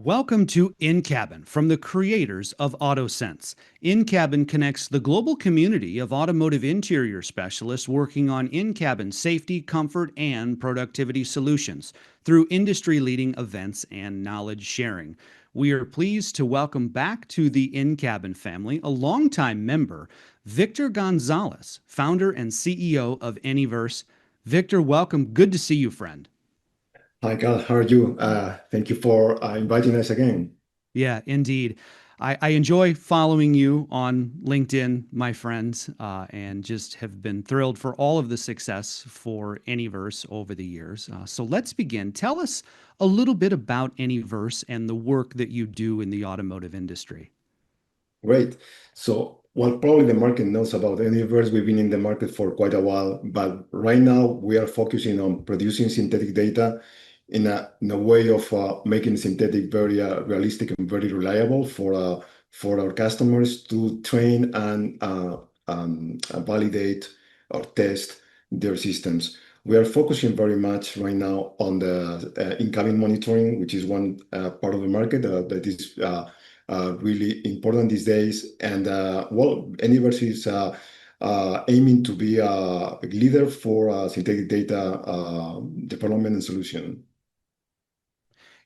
Welcome to InCabin from the creators of AutoSense. InCabin connects the global community of automotive interior specialists working on in-cabin safety, comfort, and productivity solutions through industry-leading events and knowledge sharing. We are pleased to welcome back to the InCabin family a longtime member, Victor Gonzalez, founder and CEO of Anyverse. Victor, welcome. Good to see you, friend. Hi, Cal. How are you? Thank you for inviting us again. Yeah, indeed. I enjoy following you on LinkedIn, my friends, and just have been thrilled for all of the success for Anyverse over the years. So let's begin. Tell us a little bit about Anyverse and the work that you do in the automotive industry. Great. Well, probably the market knows about Anyverse. We've been in the market for quite a while, but right now we are focusing on producing synthetic data in a way of making synthetic very realistic and very reliable for our customers to train and validate or test their systems. We are focusing very much right now on the in-cabin monitoring, which is one part of the market that is really important these days. And well, Anyverse is aiming to be a leader for synthetic data development and solution.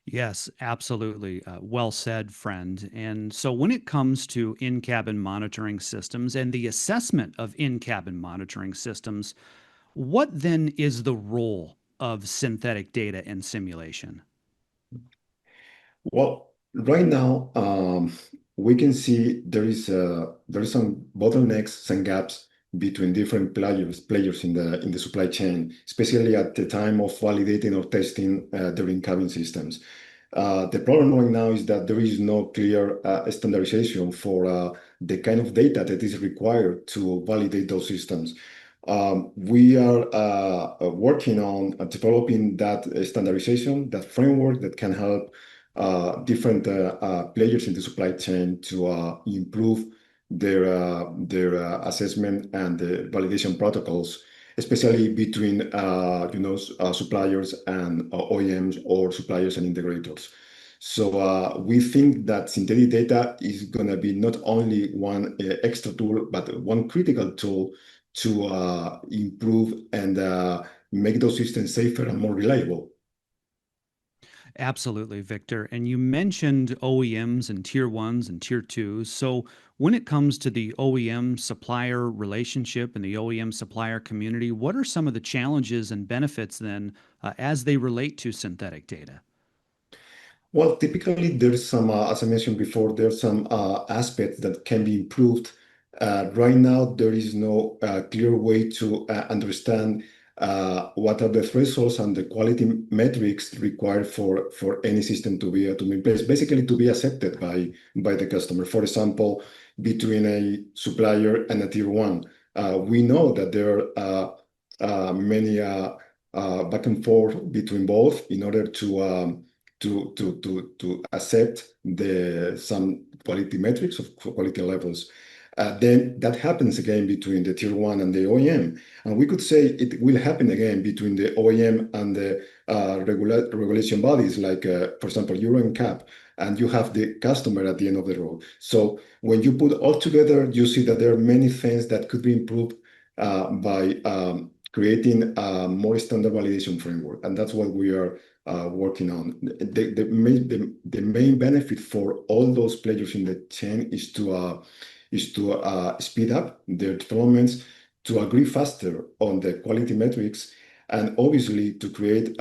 Yes, absolutely. Well said, friend. And so, when it comes to in cabin monitoring systems and the assessment of in cabin monitoring systems, what then is the role of synthetic data and simulation? Well, right now, we can see there is some bottlenecks and gaps between different players in the supply chain, especially at the time of validating or testing their in-cabin systems. The problem right now is that there is no clear standardization for the kind of data that is required to validate those systems. We are working on developing that standardization, that framework that can help different players in the supply chain to improve their assessment and the validation protocols, especially between suppliers and OEMs or suppliers and integrators. So we think that synthetic data is going to be not only one extra tool, but one critical tool to improve and make those systems safer and more reliable. Absolutely, Victor. And you mentioned OEMs and tier ones and tier twos. So, when it comes to the OEM supplier relationship and the OEM supplier community, what are some of the challenges and benefits then as they relate to synthetic data? Well, typically there's some, as I mentioned before, there's some aspects that can be improved. Right now, there is no clear way to understand what are the thresholds and the quality metrics required for any system to be in place, basically to be accepted by the customer. For example, between a supplier and a tier one, we know that there are many back and forth between both in order to accept some quality metrics of quality levels. Then that happens again between the tier one and the OEM. And we could say it will happen again between the OEM and the regulation bodies, like, for example, Euro NCAP, and you have the customer at the end of the road. So when you put all together, you see that there are many things that could be improved by creating a more standard validation framework. And that's what we are working on. The main benefit for all those players in the chain is to speed up their developments, to agree faster on the quality metrics, and obviously to create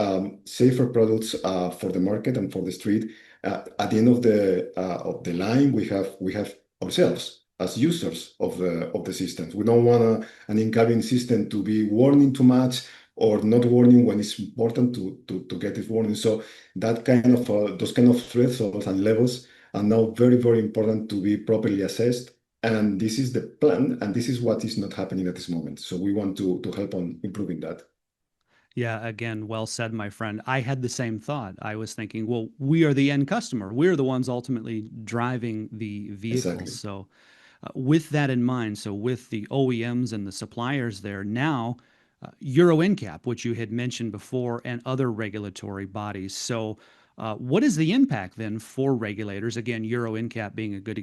safer products for the market and for the street. At the end of the line, we have ourselves as users of the systems. We don't want an in-cabin system to be warning too much or not warning when it's important to get this warning. So that kind of those kind of thresholds and levels are now very, very important to be properly assessed. And this is the plan, and this is what is not happening at this moment. So we want to help on improving that. Yeah, again, well said, my friend. I had the same thought. I was thinking, well, we are the end customer. We're the ones ultimately driving the vehicles. Exactly. So, with that in mind, so with the OEMs and the suppliers there now, Euro NCAP, which you had mentioned before, and other regulatory bodies. So, What is the impact then for regulators? Again, Euro NCAP being a good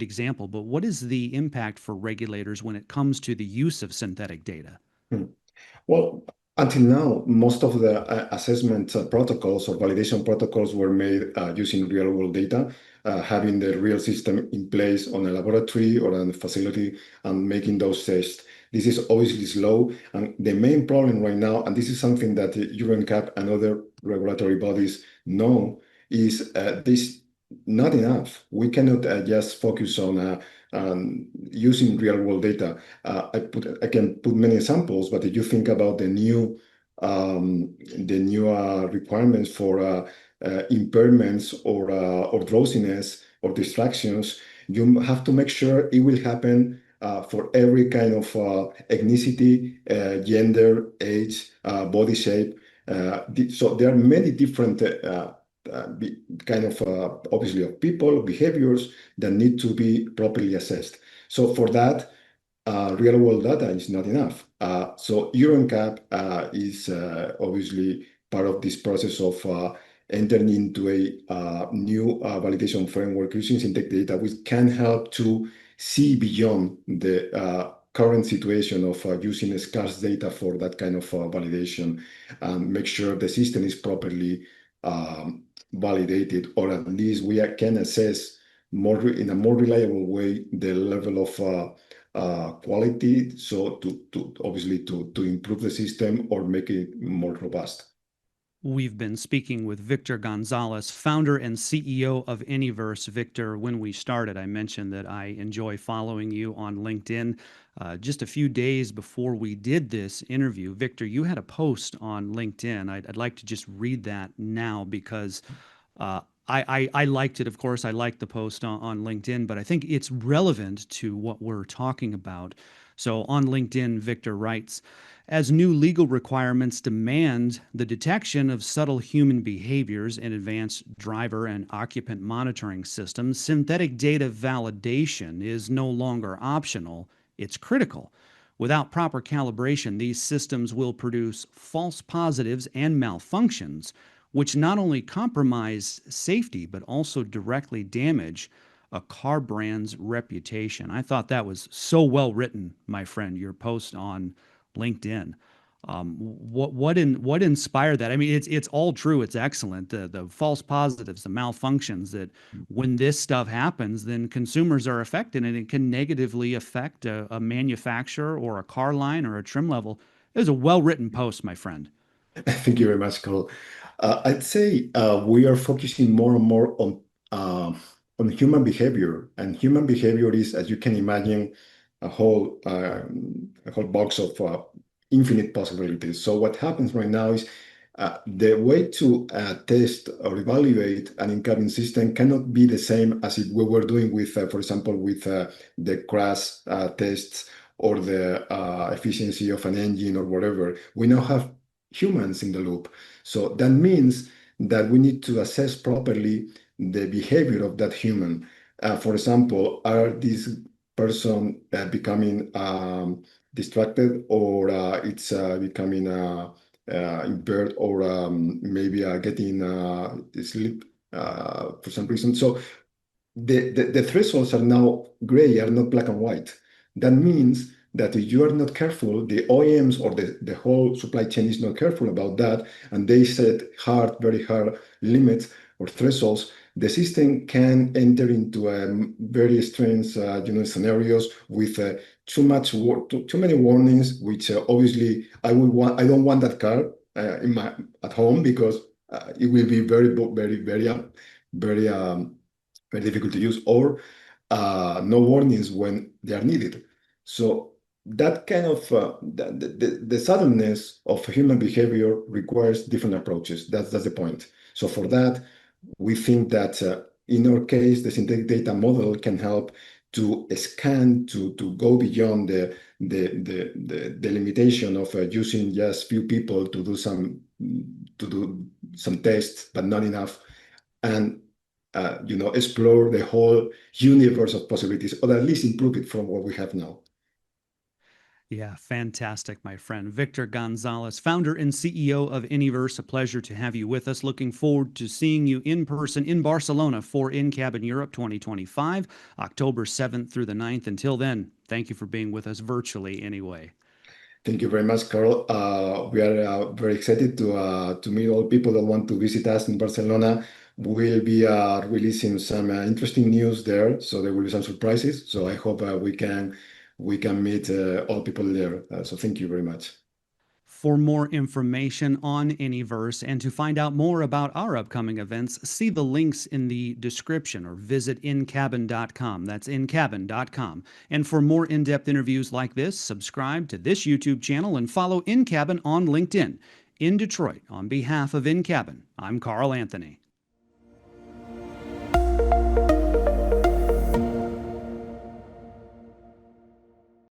example, but what is the impact for regulators when it comes to the use of synthetic data? Hmm. Well, until now, most of the assessment protocols or validation protocols were made using real-world data, having the real system in place on a laboratory or a facility and making those tests. This is obviously slow, and the main problem right now, and this is something that EuroNCAP and other regulatory bodies know, is this not enough. We cannot just focus on using real-world data. I can put many examples, but if you think about the new requirements for impairments or drowsiness or distractions, you have to make sure it will happen for every kind of ethnicity, gender, age, body shape. So there are many different kind of obviously of people behaviors that need to be properly assessed. So for that, real world data is not enough. So EuroNCAP is obviously part of this process of entering into a new validation framework using synthetic data, which can help to see beyond the current situation of using scarce data for that kind of validation and make sure the system is properly validated, or at least we can assess more in a more reliable way the level of quality, so to obviously to improve the system or make it more robust. We've been speaking with Victor Gonzalez, founder and CEO of Anyverse. Victor, when we started, I mentioned that I enjoy following you on LinkedIn. Just a few days before we did this interview, Victor, you had a post on LinkedIn. I'd like to just read that now because I liked it. Of course, I liked the post on LinkedIn, but I think it's relevant to what we're talking about. So on LinkedIn, Victor writes, as new legal requirements demand the detection of subtle human behaviors in advanced driver and occupant monitoring systems, synthetic data validation is no longer optional, it's critical. Without proper calibration, these systems will produce false positives and malfunctions, which not only compromise safety but also directly damage a car brand's reputation. I thought that was so well written, my friend, your post on LinkedIn. What inspired that? I mean, it's all true. It's excellent. The false positives, the malfunctions. That when this stuff happens, then consumers are affected, and it can negatively affect a manufacturer or a car line or a trim level. It was a well written post, my friend. Thank you very much, Cole. I'd say we are focusing more and more on human behavior, and human behavior is, as you can imagine, a whole box of infinite possibilities. So what happens right now is the way to test or evaluate an in-cabin system cannot be the same as if we were doing with, for example, with the crash tests or the efficiency of an engine or whatever. We now have humans in the loop. So that means that we need to assess properly the behavior of that human. For example, are this person becoming distracted, or it's becoming impaired, or maybe getting sleep for some reason. So the thresholds are now gray, are not black and white. That means that if you are not careful, the OEMs or the whole supply chain is not careful about that, and they set very hard limits or thresholds, the system can enter into very strange scenarios with too many warnings, which obviously I don't want that car at home, because it will be very difficult to use, or no warnings when they are needed. So that kind of the suddenness of human behavior requires different approaches. That's the point. So for that, we think that in our case, the synthetic data model can help to scan, to go beyond the limitation of using just few people to do some tests, but not enough, and explore the whole universe of possibilities, or at least improve it from what we have now. Yeah, fantastic, my friend. Victor Gonzalez, founder and CEO of Anyverse. A pleasure to have you with us. Looking forward to seeing you in person in Barcelona for InCabin Europe 2025, October 7th through the 9th. Until then, thank you for being with us virtually anyway. Thank you very much, Carl. We are very excited to meet all people that want to visit us in Barcelona. We'll be releasing some interesting news there, so there will be some surprises. So I hope we can meet all people there. So thank you very much. For more information on Anyverse and to find out more about our upcoming events, see the links in the description or visit InCabin.com. That's InCabin.com. And for more in depth interviews like this, subscribe to this YouTube channel and follow InCabin on LinkedIn. In Detroit, on behalf of InCabin, I'm Carl Anthony.